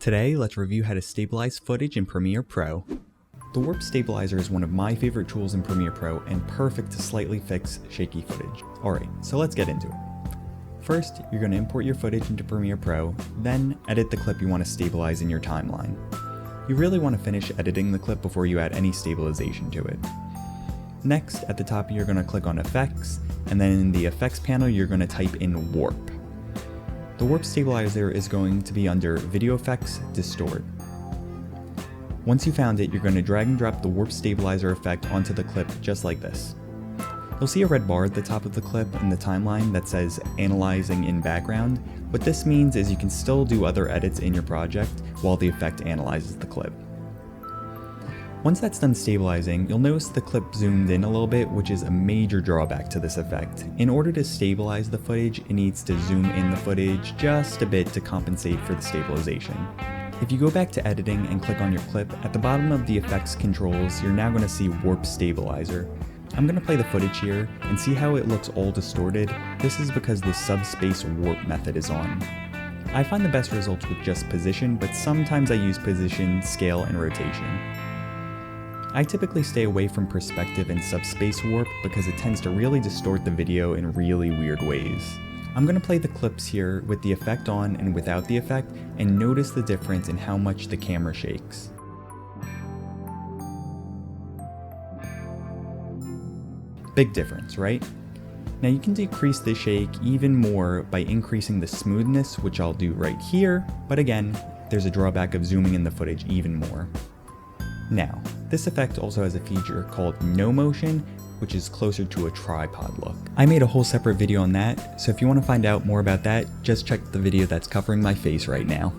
Today, let's review how to stabilize footage in Premiere Pro. The warp stabilizer is one of my favorite tools in Premiere Pro and perfect to slightly fix shaky footage. Alright, so let's get into it. First, you're going to import your footage into Premiere Pro, then edit the clip you want to stabilize in your timeline. You really want to finish editing the clip before you add any stabilization to it. Next, at the top you're going to click on Effects, and then in the Effects panel you're going to type in Warp. The Warp stabilizer is going to be under Video Effects, Distort. Once you found it, you're going to drag and drop the Warp stabilizer effect onto the clip just like this. You'll see a red bar at the top of the clip in the timeline that says Analyzing in Background. What this means is you can still do other edits in your project while the effect analyzes the clip. Once that's done stabilizing, you'll notice the clip zoomed in a little bit, which is a major drawback to this effect. In order to stabilize the footage, it needs to zoom in the footage just a bit to compensate for the stabilization. If you go back to editing and click on your clip, at the bottom of the effects controls, you're now going to see Warp Stabilizer. I'm going to play the footage here and see how it looks all distorted. This is because the subspace warp method is on. I find the best results with just position, but sometimes I use position, scale, and rotation. I typically stay away from perspective and subspace warp because it tends to really distort the video in really weird ways. I'm going to play the clips here with the effect on and without the effect and notice the difference in how much the camera shakes. Big difference, right? Now you can decrease the shake even more by increasing the smoothness, which I'll do right here, but again, there's a drawback of zooming in the footage even more. Now, this effect also has a feature called no motion, which is closer to a tripod look. I made a whole separate video on that, so if you want to find out more about that, just check the video that's covering my face right now.